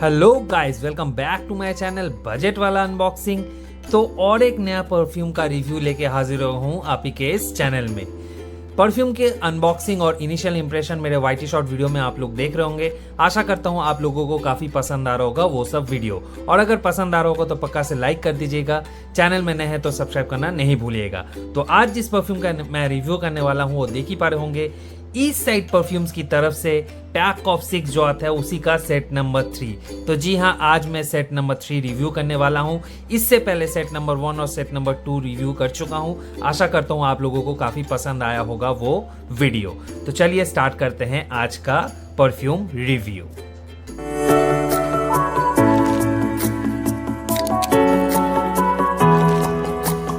Hello guys, welcome back to my channel budget वाला unboxing. तो और एक नया परफ्यूम का रिव्यू लेके हाजिर हूँ आप ही के इस चैनल में। परफ्यूम के अनबॉक्सिंग और इनिशियल इंप्रेशन मेरे वाईटी शॉर्ट वीडियो में आप लोग देख रहे होंगे। आशा करता हूँ आप लोगों को काफ़ी पसंद आ रहा होगा वो सब वीडियो, और अगर पसंद आ रहा होगा तो पक्का से लाइक कर दीजिएगा। चैनल में नए हैं तो सब्सक्राइब करना नहीं भूलिएगा। तो आज जिस परफ्यूम का मैं रिव्यू करने वाला हूँ वो देख ही पा रहे होंगे, ईस्ट साइड परफ्यूम्स की तरफ से पैक ऑफ 6 जो आता है उसी का सेट नंबर 3। तो जी हाँ, आज मैं सेट नंबर 3 रिव्यू करने वाला हूँ। इससे पहले सेट नंबर 1 और सेट नंबर 2 रिव्यू कर चुका हूँ। आशा करता हूँ आप लोगों को काफ़ी पसंद आया होगा वो वीडियो। तो चलिए स्टार्ट करते हैं आज का परफ्यूम रिव्यू।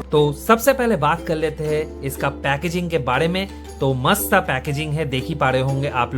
तो सबसे पहले बात कर लेते हैं इसका पैकेजिंग के बारे में। तो मस्त सा पैकेजिंग है, देख ही पा रहे होंगे आप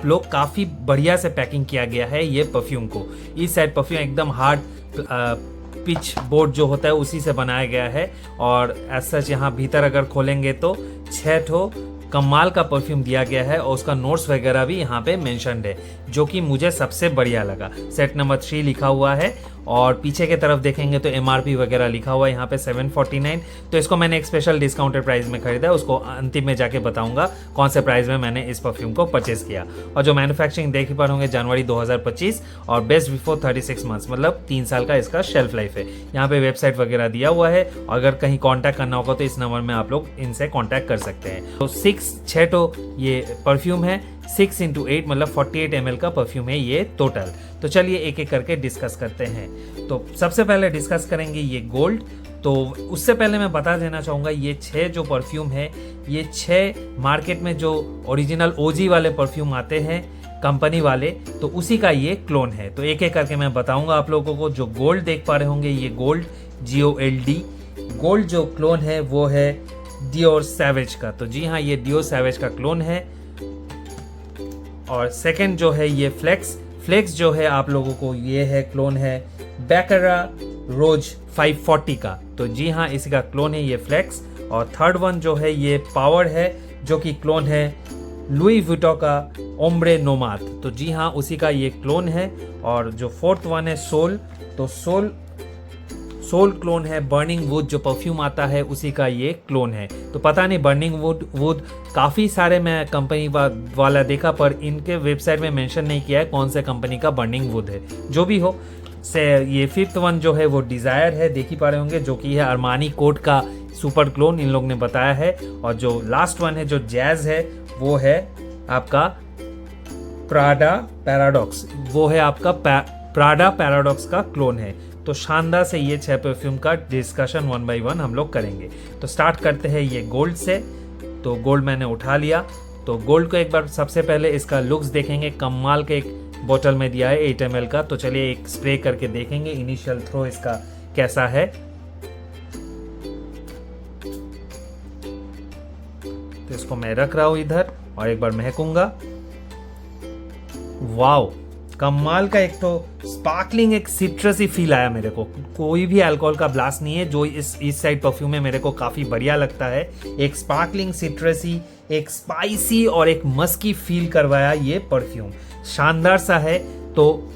लोग काफ़ी बढ़िया से पैकिंग किया गया है ये परफ्यूम को। इस साइड परफ्यूम एकदम हार्ड पिच बोर्ड जो होता है उसी से बनाया गया है, और ऐसा यहाँ भीतर अगर खोलेंगे तो 6 ठो कमाल का परफ्यूम दिया गया है, और उसका नोट्स वगैरह भी यहाँ पे मेंशन्ड है, जो कि मुझे सबसे बढ़िया लगा। सेट नंबर 3 लिखा हुआ है, और पीछे के तरफ देखेंगे तो MRP वगैरह लिखा हुआ है यहाँ पे 749। तो इसको मैंने एक स्पेशल डिस्काउंटेड प्राइस में खरीदा है, उसको अंतिम में जाके बताऊंगा कौन से प्राइस में मैंने इस परफ्यूम को परचेज किया। और जो मैन्युफैक्चरिंग देख पा होंगे जनवरी 2025, और बेस्ट बिफोर 36 मंथ्स, मतलब 3 साल का इसका शेल्फ लाइफ है। यहाँ पे वेबसाइट वगैरह दिया हुआ है, अगर कहीं कॉन्टैक्ट करना होगा तो इस नंबर में आप लोग इनसे कॉन्टैक्ट कर सकते हैं। तो 6 तो ये परफ्यूम है, 6 × 8 मतलब 48 ml का परफ्यूम है ये टोटल। तो चलिए एक एक करके डिस्कस करते हैं। तो सबसे पहले डिस्कस करेंगे ये गोल्ड। तो उससे पहले मैं बता देना चाहूँगा, ये 6 जो परफ्यूम है, ये 6 मार्केट में जो ओरिजिनल OG वाले परफ्यूम आते हैं कंपनी वाले, तो उसी का ये क्लोन है। तो एक एक करके मैं बताऊँगा आप लोगों को। जो गोल्ड देख पा रहे होंगे, ये गोल्ड GOLD गोल्ड जो क्लोन है वो है डियोर सैवेज का। तो जी हाँ, ये डियोर सैवेज का क्लोन है। और सेकंड जो है ये फ्लेक्स जो है आप लोगों को, ये है क्लोन है बैकरा रोज 540 का। तो जी हाँ, इसी का क्लोन है ये फ्लेक्स। और थर्ड वन जो है ये पावर है, जो कि क्लोन है लुई विटो का ओम्ब्रे नोमाद। तो जी हाँ, उसी का ये क्लोन है। और जो फोर्थ वन है सोल, तो सोल क्लोन है बर्निंग वुड जो परफ्यूम आता है उसी का ये क्लोन है। तो पता नहीं बर्निंग वुड काफ़ी सारे मैं कंपनी वाला देखा, पर इनके वेबसाइट में मेंशन नहीं किया है कौन से कंपनी का बर्निंग वुड है। जो भी हो से ये फिफ्थ वन जो है वो डिज़ायर है, देख ही पा रहे होंगे, जो कि है अरमानी कोट का सुपर क्लोन, इन लोग ने बताया है। और जो लास्ट वन है जो जैज है, वो है आपका प्राडा पैराडॉक्स, वो है आपका प्राडा पैराडॉक्स का क्लोन है। तो शानदार से ये 6 परफ्यूम का डिस्कशन 1 by 1 हम लोग करेंगे। तो स्टार्ट करते हैं ये गोल्ड से। तो गोल्ड मैंने उठा लिया। तो गोल्ड को एक बार सबसे पहले इसका लुक्स देखेंगे। कमाल के एक बोतल में दिया है 8 ml का। तो चलिए एक स्प्रे करके देखेंगे इनिशियल थ्रो इसका कैसा है। तो इसको मैं रख रहा हूं इधर और एक बार महकूंगा। वाओ, कमाल का एक तो स्पार्कलिंग, एक सिट्रसी फील आया मेरे को। कोई भी अल्कोहल का ब्लास्ट नहीं है, जो इस साइड परफ्यूम में मेरे को काफ़ी बढ़िया लगता है। एक स्पार्कलिंग, सिट्रसी, एक स्पाइसी और एक मस्की फील करवाया ये परफ्यूम। शानदार सा है। तो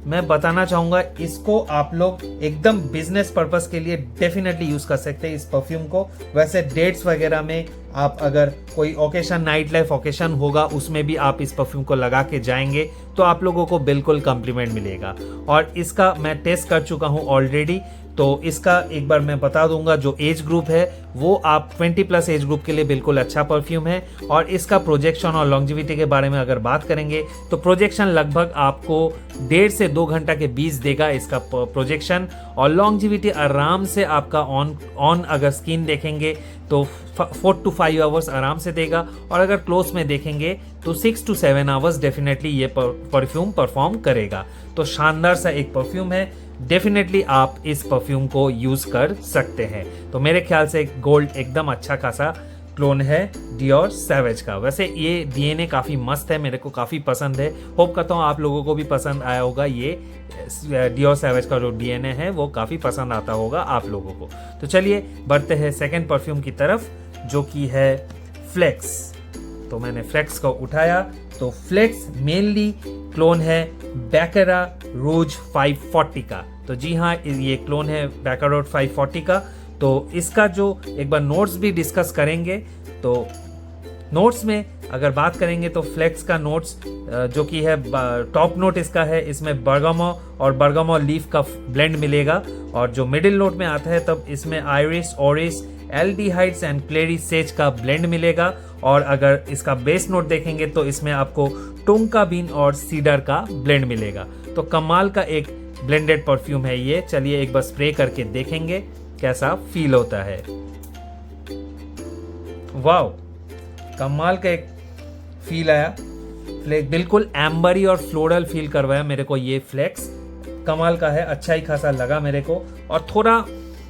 मैं बताना चाहूँगा, इसको आप लोग एकदम बिजनेस पर्पस के लिए डेफिनेटली यूज़ कर सकते हैं इस परफ्यूम को। वैसे डेट्स वगैरह में आप अगर कोई ओकेशन, नाइट लाइफ ओकेशन होगा, उसमें भी आप इस परफ्यूम को लगा के जाएंगे तो आप लोगों को बिल्कुल कॉम्प्लीमेंट मिलेगा। और इसका मैं टेस्ट कर चुका हूँ ऑलरेडी। तो इसका एक बार मैं बता दूंगा, जो एज ग्रुप है वो आप 20+ एज ग्रुप के लिए बिल्कुल अच्छा परफ्यूम है। और इसका प्रोजेक्शन और लॉन्जिविटी के बारे में अगर बात करेंगे तो प्रोजेक्शन लगभग आपको 1.5 से 2 घंटा के बीच देगा इसका प्रोजेक्शन। और लॉन्जिविटी आराम से आपका ऑन अगर स्किन देखेंगे तो 4 to 5 आवर्स आराम से देगा। और अगर क्लोज में देखेंगे तो 6 to 7 आवर्स डेफिनेटली ये परफ्यूम परफॉर्म करेगा। तो शानदार सा एक परफ्यूम है, डेफिनेटली आप इस परफ्यूम को यूज़ कर सकते हैं। तो मेरे ख्याल से गोल्ड एकदम अच्छा खासा क्लोन है डियोर सैवेज का। वैसे ये DNA काफ़ी मस्त है, मेरे को काफ़ी पसंद है। होप करता हूँ आप लोगों को भी पसंद आया होगा। ये डियोर सैवेज का जो DNA है वो काफ़ी पसंद आता होगा आप लोगों को। तो चलिए बढ़ते हैं सेकेंड परफ्यूम की तरफ, जो कि है फ्लेक्स। तो मैंने फ्लेक्स को उठाया। तो फ्लेक्स मेनली क्लोन है बैकारा रोज 540 का। तो जी हाँ, ये क्लोन है बैकारा रोज 540 का। तो इसका जो एक बार नोट्स भी डिस्कस करेंगे। तो नोट्स में अगर बात करेंगे तो फ्लेक्स का नोट्स जो कि है टॉप नोट इसका है, इसमें बर्गामो और बर्गामो लीफ का ब्लेंड मिलेगा। और जो मिडिल नोट में आता है तब इसमें iris, orris, aldehydes and clary sage का ब्लेंड मिलेगा। और अगर इसका बेस नोट देखेंगे तो इसमें आपको टोंका बीन और सीडर का ब्लेंड मिलेगा। तो कमाल का एक ब्लेंडेड परफ्यूम है ये। चलिए एक बार स्प्रे करके देखेंगे कैसा फील होता है। वाओ, कमाल का एक फील आया। फ्लेक्स बिल्कुल एम्बरी और फ्लोरल फील करवाया मेरे को ये फ्लेक्स। कमाल का है, अच्छा ही खासा लगा मेरे को। और थोड़ा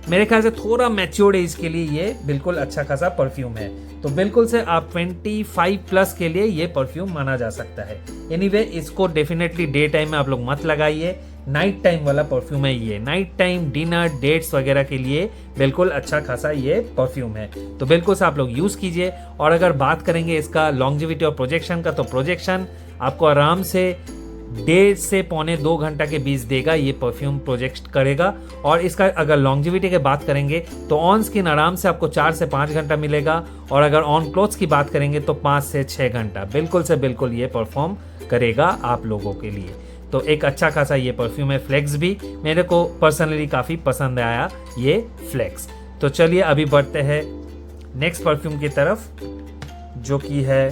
मेरे ख्याल से थोड़ा मैच्योर्ड एज के लिए ये बिल्कुल अच्छा खासा परफ्यूम है। तो बिल्कुल से आप 25 प्लस के लिए ये परफ्यूम माना जा सकता है। एनीवे, इसको डेफिनेटली डे टाइम में आप लोग मत लगाइए, नाइट टाइम वाला परफ्यूम है ये। नाइट टाइम डिनर डेट्स वगैरह के लिए बिल्कुल अच्छा खासा ये परफ्यूम है। तो बिल्कुल से आप लोग यूज़ कीजिए। और अगर बात करेंगे इसका लॉन्जिविटी और प्रोजेक्शन का, तो प्रोजेक्शन आपको आराम से 1.5 से पौने 2 घंटा के बीच देगा ये परफ्यूम प्रोजेक्ट करेगा। और इसका अगर लॉन्जिविटी की बात करेंगे तो ऑन स्किन आराम से आपको 4 से 5 घंटा मिलेगा। और अगर ऑन क्लोथ्स की बात करेंगे तो 5 से 6 घंटा बिल्कुल से बिल्कुल ये परफॉर्म करेगा आप लोगों के लिए। तो एक अच्छा खासा ये परफ्यूम है। फ्लेक्स भी मेरे को पर्सनली काफ़ी पसंद आया ये फ्लेक्स। तो चलिए अभी बढ़ते हैं नेक्स्ट परफ्यूम की तरफ, जो कि है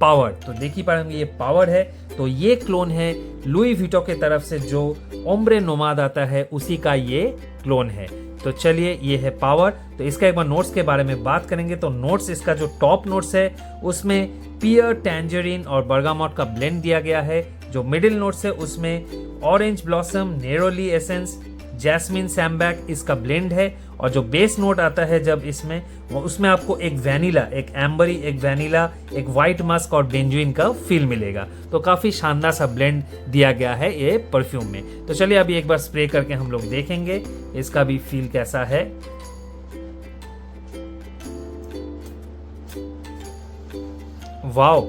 पावर। तो देख ही पाएंगे ये पावर है। तो ये क्लोन है लुई विटो के तरफ से, जो ओम्ब्रे नोमाद आता है उसी का ये क्लोन है। तो चलिए ये है पावर। तो इसका एक बार नोट्स के बारे में बात करेंगे। तो नोट्स, इसका जो टॉप नोट्स है उसमें पियर, टैंजरीन और बर्गामोट का ब्लेंड दिया गया है। जो मिडिल नोट्स है उसमें orange blossom, neroli essence, jasmine, sambac इसका ब्लेंड है। और जो बेस नोट आता है जब इसमें, उसमें आपको एक वैनिला, एक एम्बरी, एक वैनिला, एक वाइट मस्क और बेंजुइन का फील मिलेगा। तो काफ़ी शानदार सा ब्लेंड दिया गया है ये परफ्यूम में। तो चलिए अभी एक बार स्प्रे करके हम लोग देखेंगे इसका भी फील कैसा है। वाओ,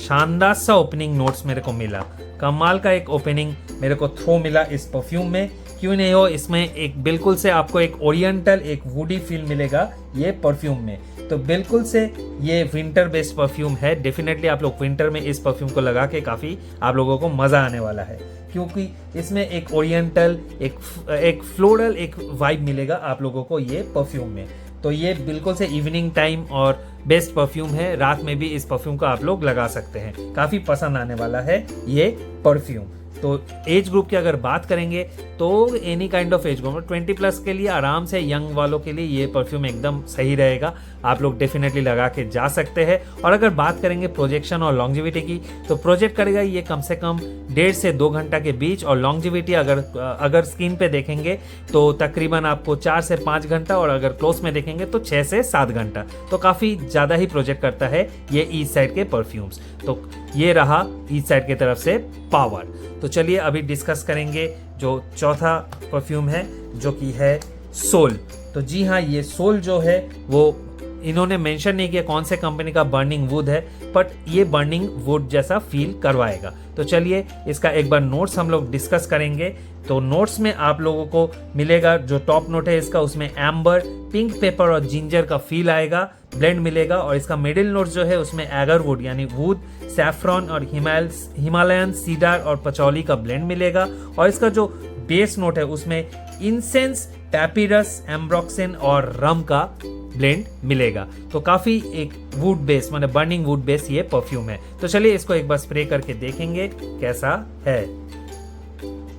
शानदार सा ओपनिंग नोट्स मेरे को मिला। कमाल का एक ओपनिंग मेरे को थ्रो मिला इस परफ्यूम में। क्यों नहीं हो, इसमें एक बिल्कुल से आपको एक ओरिएंटल, एक वुडी फील मिलेगा ये परफ्यूम में। तो बिल्कुल से ये विंटर बेस्ड परफ्यूम है। डेफिनेटली आप लोग विंटर में इस परफ्यूम को लगा के काफ़ी आप लोगों को मज़ा आने वाला है, क्योंकि इसमें एक ओरिएंटल, एक फ्लोरल एक वाइब मिलेगा आप लोगों को ये परफ्यूम में। तो ये बिल्कुल से इवनिंग टाइम और बेस्ट परफ्यूम है। रात में भी इस परफ्यूम को आप लोग लगा सकते हैं, काफ़ी पसंद आने वाला है ये परफ्यूम। तो एज ग्रुप की अगर बात करेंगे तो any kind of age group, 20 plus के लिए आराम से, यंग वालों के लिए ये परफ्यूम एकदम सही रहेगा। आप लोग डेफिनेटली लगा के जा सकते हैं। और अगर बात करेंगे प्रोजेक्शन और लॉन्जिविटी की, तो प्रोजेक्ट करेगा ये कम से कम 1.5 से 2 घंटा के बीच। और लॉन्जिविटी अगर स्क्रीन पे देखेंगे तो तकरीबन आपको 4 से 5 घंटा, और अगर क्लोज में देखेंगे तो 6 से 7 घंटा। तो काफ़ी ज़्यादा ही प्रोजेक्ट करता है ये ईस्ट साइड के परफ्यूम्स। तो ये रहा ईस्ट साइड की तरफ से पावर। तो चलिए अभी डिस्कस करेंगे जो चौथा परफ्यूम है, जो कि है सोल। तो जी हाँ, ये सोल जो है वो इन्होंने मेंशन नहीं किया कौन से कंपनी का बर्निंग वुड है, बट ये बर्निंग वुड जैसा फील करवाएगा। तो चलिए इसका एक बार नोट्स हम लोग डिस्कस करेंगे। तो नोट्स में आप लोगों को मिलेगा, जो टॉप नोट है इसका उसमें एम्बर, पिंक पेपर और जिंजर का फील आएगा, ब्लेंड मिलेगा। और इसका मिडिल नोट जो है उसमें एगरवुड यानी वुड, सैफ्रॉन और हिमालयन, सीडर और पचौली का ब्लेंड मिलेगा। और इसका जो बेस नोट है उसमें इंसेंस, पैपिरस, एम्ब्रोक्सिन और रम का ब्लेंड मिलेगा। तो काफी एक वुड बेस, माने बर्निंग वुड बेस ये परफ्यूम है। तो चलिए इसको एक बार स्प्रे करके देखेंगे कैसा है।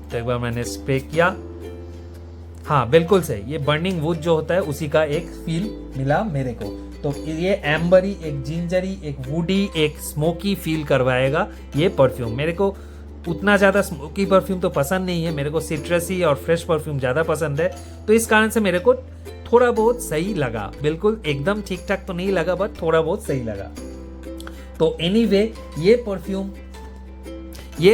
तो एक बार मैंने स्प्रे किया, हाँ बिल्कुल सही, ये बर्निंग वुड जो होता है उसी का एक फील मिला मेरे को। तो ये एम्बरी, एक जिंजरी, एक वुडी, एक स्मोकी फील करवाएगा ये परफ्यूम। मेरे को उतना ज़्यादा स्मोकी परफ्यूम तो पसंद नहीं है, मेरे को सिट्रसी और फ्रेश परफ्यूम ज़्यादा पसंद है। तो इस कारण से मेरे को थोड़ा बहुत सही लगा, बिल्कुल एकदम ठीक ठाक तो नहीं लगा, बट थोड़ा बहुत सही लगा। तो एनीवे ये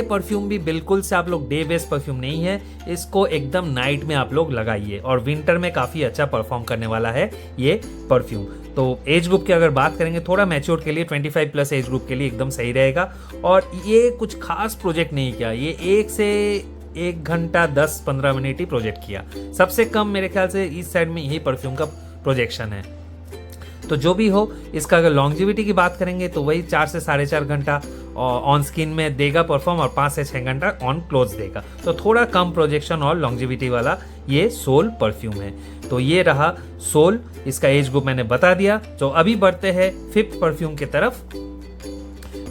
परफ्यूम भी बिल्कुल से आप लोग डे बेस्ड परफ्यूम नहीं है, इसको एकदम नाइट में आप लोग लगाइए। और विंटर में काफ़ी अच्छा परफॉर्म करने वाला है ये परफ्यूम। तो एज ग्रुप की अगर बात करेंगे थोड़ा मैच्योर के लिए 25 प्लस एज ग्रुप के लिए एकदम सही रहेगा। और ये कुछ खास प्रोजेक्ट नहीं किया, ये 1 घंटा 10-15 मिनट ही प्रोजेक्ट किया। सबसे कम मेरे ख्याल से इस साइड में यही परफ्यूम का प्रोजेक्शन है। तो जो भी हो, इसका अगर लॉन्जिविटी की बात करेंगे तो वही 4 से 4.5 घंटा ऑन स्किन में देगा परफॉर्म और 5 से 6 घंटा ऑन क्लोज देगा। तो थोड़ा कम प्रोजेक्शन और लॉन्जिविटी वाला ये सोल परफ्यूम है। तो ये रहा सोल, इसका एज ग्रुप मैंने बता दिया। तो अभी बढ़ते हैं 5th परफ्यूम की तरफ,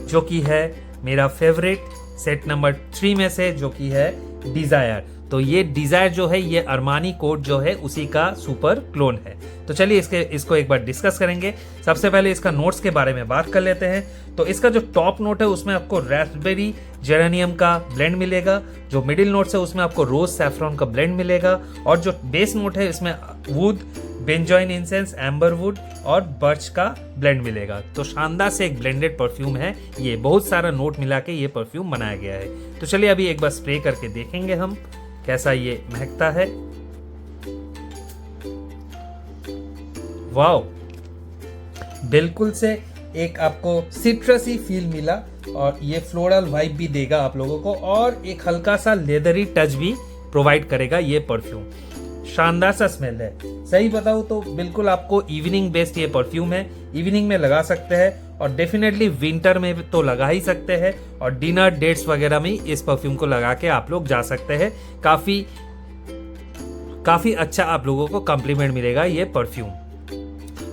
जो कि है मेरा फेवरेट सेट नंबर 3 में से, जो कि है डिजायर। तो ये डिजायर जो है ये अरमानी कोड जो है उसी का सुपर क्लोन है। तो चलिए इसको एक बार डिस्कस करेंगे। सबसे पहले इसका नोट्स के बारे में बात कर लेते हैं। तो इसका जो टॉप नोट है उसमें आपको रास्पबेरी जेरेनियम का ब्लेंड मिलेगा। जो मिडिल नोट्स है उसमें आपको रोज सैफरॉन का ब्लेंड मिलेगा। और जो बेस नोट है इसमें would, benzoin incense, amber would और बर्च का ब्लेंड मिलेगा। तो शानदार से एक ब्लेंडेड परफ्यूम है ये, बहुत सारा नोट मिला के ये परफ्यूम बनाया गया है। तो चलिए अभी एक बार स्प्रे करके देखेंगे हम कैसा ये महकता है। वाओ, बिल्कुल से एक आपको सिट्रसी फील मिला और ये फ्लोरल वाइब भी देगा आप लोगों को और एक हल्का सा लेदरी टच भी प्रोवाइड करेगा ये परफ्यूम। शानदार सा स्मेल है। सही बताऊं तो बिल्कुल आपको इवनिंग बेस्ट ये परफ्यूम है, इवनिंग में लगा सकते हैं और डेफिनेटली विंटर में तो लगा ही सकते हैं और डिनर डेट्स वगैरह में इस परफ्यूम को लगा के आप लोग जा सकते हैं। काफी अच्छा आप लोगों को कॉम्प्लीमेंट मिलेगा ये परफ्यूम।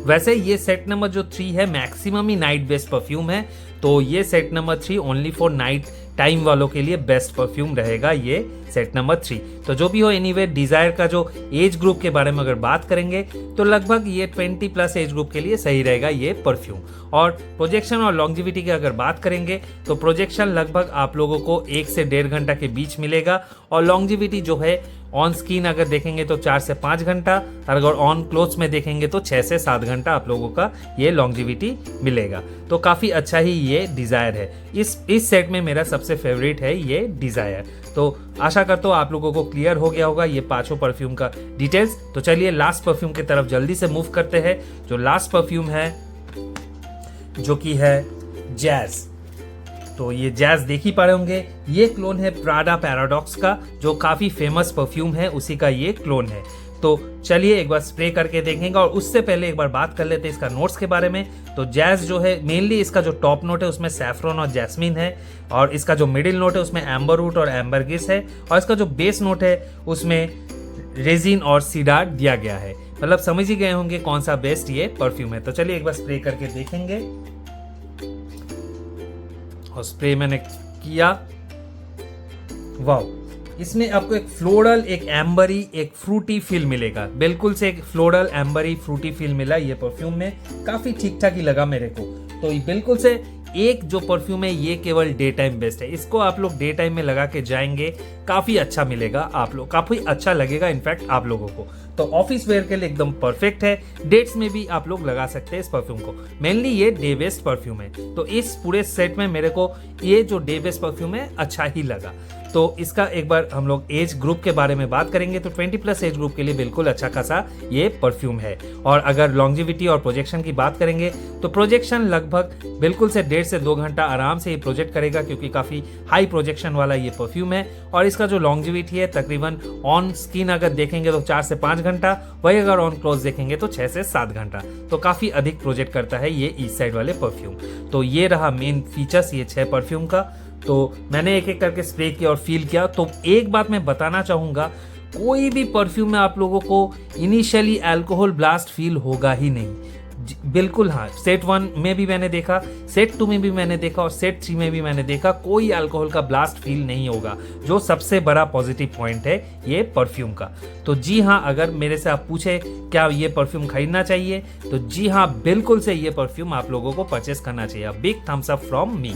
वैसे ये सेट नंबर जो 3 है मैक्सिमम ही नाइट बेस्ट परफ्यूम है, तो ये set number 3 only for night time वालों के लिए बेस्ट परफ्यूम रहेगा ये सेट नंबर 3। तो जो भी हो, एनीवे डिजायर का जो एज ग्रुप के बारे में अगर बात करेंगे तो लगभग ये 20 प्लस एज ग्रुप के लिए सही रहेगा ये परफ्यूम। और प्रोजेक्शन और लॉन्जिविटी की अगर बात करेंगे तो प्रोजेक्शन लगभग आप लोगों को 1 से 1.5 घंटा के बीच मिलेगा और लॉन्जिविटी जो है ऑन स्किन अगर देखेंगे तो 4 से 5 घंटा, और अगर ऑन क्लोथ्स में देखेंगे तो 6 से 7 घंटा आप लोगों का ये लॉन्जिविटी मिलेगा। तो काफ़ी अच्छा ही ये डिज़ायर है। इस सेट में मेरा सबसे फेवरेट है ये डिज़ायर। तो आशा करता हूँ आप लोगों को क्लियर हो गया होगा ये 5 परफ्यूम का डिटेल्स। तो चलिए लास्ट परफ्यूम की तरफ जल्दी से मूव करते हैं। जो लास्ट परफ्यूम है जो कि है जैज। तो ये जैज देख ही पा रहे होंगे, ये क्लोन है प्राडा पैराडॉक्स का, जो काफी फेमस परफ्यूम है उसी का ये क्लोन है। तो चलिए एक बार स्प्रे करके देखेंगे और उससे पहले एक बार बात कर लेते हैं इसका नोट्स के बारे में। तो जैज जो है मेनली इसका जो टॉप नोट है उसमें सैफरॉन और जैस्मिन है, और इसका जो मिडिल नोट है उसमें एम्बरवुड और एम्बरगिस है, और इसका जो बेस नोट है उसमें रेजिन और सीडार दिया गया है। मतलब समझ ही गए होंगे कौन सा बेस्ट ये परफ्यूम है। तो चलिए एक बार स्प्रे करके देखेंगे। और स्प्रे मैंने किया, वाओ, इसमें आपको एक फ्लोरल, एक एम्बरी, एक फ्रूटी फील मिलेगा। बिल्कुल से एक फ्लोरल एम्बरी फ्रूटी फील मिला ये परफ्यूम में, काफी ठीक ठाक ही लगा मेरे को। तो बिल्कुल से एक जो परफ्यूम है ये केवल डे टाइम बेस्ट है, इसको आप लोग डे टाइम में लगा के जाएंगे काफी अच्छा मिलेगा आप लोग, काफी अच्छा लगेगा इनफैक्ट आप लोगों को। तो ऑफिस वेयर के लिए एकदम परफेक्ट है, डेट्स में भी आप लोग लगा सकते हैं इस परफ्यूम को। मेनली ये डे बेस्ड परफ्यूम है, तो इस पूरे सेट में मेरे को ये जो डे बेस्ड परफ्यूम है अच्छा ही लगा। तो इसका एक बार हम लोग एज ग्रुप के बारे में बात करेंगे तो 20 प्लस एज ग्रुप के लिए बिल्कुल अच्छा खासा ये परफ्यूम है। और अगर लॉन्जिविटी और प्रोजेक्शन की बात करेंगे तो प्रोजेक्शन लगभग बिल्कुल से 1.5 से 2 घंटा आराम से ये प्रोजेक्ट करेगा, क्योंकि काफ़ी हाई प्रोजेक्शन वाला ये परफ्यूम है। और इसका जो लॉन्जिविटी है तकरीबन ऑन स्किन अगर देखेंगे तो 4 से 5 घंटा, वही अगर ऑन क्लोज देखेंगे तो 6 से 7 घंटा। तो काफ़ी अधिक प्रोजेक्ट करता है ये ईस्ट साइड वाले परफ्यूम। तो ये रहा मेन फीचर्स ये 6 परफ्यूम का। तो मैंने एक एक करके स्प्रे किया और फील किया। तो एक बात मैं बताना चाहूँगा, कोई भी परफ्यूम में आप लोगों को इनिशियली अल्कोहल ब्लास्ट फील होगा ही नहीं। बिल्कुल हाँ, सेट 1 में भी मैंने देखा, सेट 2 में भी मैंने देखा और सेट 3 में भी मैंने देखा, कोई अल्कोहल का ब्लास्ट फील नहीं होगा, जो सबसे बड़ा पॉजिटिव पॉइंट है ये परफ्यूम का। तो जी हाँ, अगर मेरे से आप पूछे क्या ये परफ्यूम खरीदना चाहिए, तो जी हाँ बिल्कुल से ये परफ्यूम आप लोगों को परचेस करना चाहिए। Big thumbs up from me.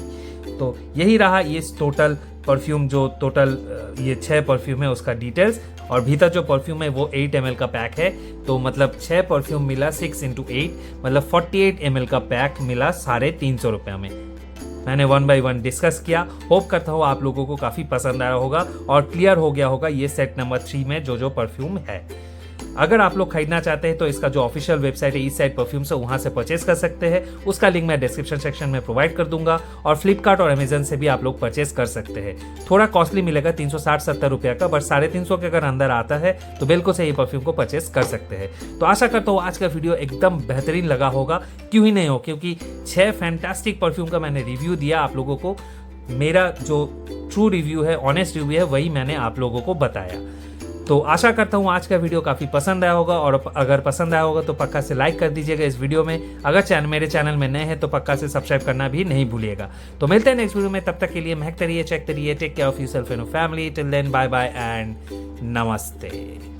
तो यही रहा ये टोटल परफ्यूम, जो टोटल ये 6 परफ्यूम है उसका डिटेल्स। और भीतर जो परफ्यूम है वो 8 ml का पैक है, तो मतलब 6 परफ्यूम मिला 6 × 8, मतलब 48 ml का पैक मिला 350 रुपये में। मैंने 1 by 1 डिस्कस किया। होप करता हूँ आप लोगों को काफ़ी पसंद आया होगा और क्लियर हो गया होगा ये सेट नंबर 3 में जो परफ्यूम है। अगर आप लोग खरीदना चाहते हैं तो इसका जो ऑफिशियल वेबसाइट है ईस्ट साइड परफ्यूम्स है वहाँ से परचेस कर सकते हैं, उसका लिंक मैं डिस्क्रिप्शन सेक्शन में प्रोवाइड कर दूंगा। और फ्लिपकार्ट और अमेजन से भी आप लोग परचेस कर सकते हैं। थोड़ा कॉस्टली मिलेगा 360-70 रुपये का, बट 350 के अगर अंदर आता है तो बिल्कुल से ये परफ्यूम को परचेस कर सकते हैं। तो आशा करता हूँ आज का वीडियो एकदम बेहतरीन लगा होगा, क्यों ही नहीं हो, क्योंकि 6 फैंटास्टिक परफ्यूम का मैंने रिव्यू दिया आप लोगों को। मेरा जो ट्रू रिव्यू है, ऑनेस्ट रिव्यू है, वही मैंने आप लोगों को बताया। तो आशा करता हूँ आज का वीडियो काफ़ी पसंद आया होगा, और अगर पसंद आया होगा तो पक्का से लाइक कर दीजिएगा इस वीडियो में। अगर मेरे चैनल में नए हैं तो पक्का से सब्सक्राइब करना भी नहीं भूलिएगा। तो मिलते हैं नेक्स्ट वीडियो में, तब तक के लिए महकते रहिए, चेकते रहिए, take care of yourself and family. Till then bye bye and नमस्ते।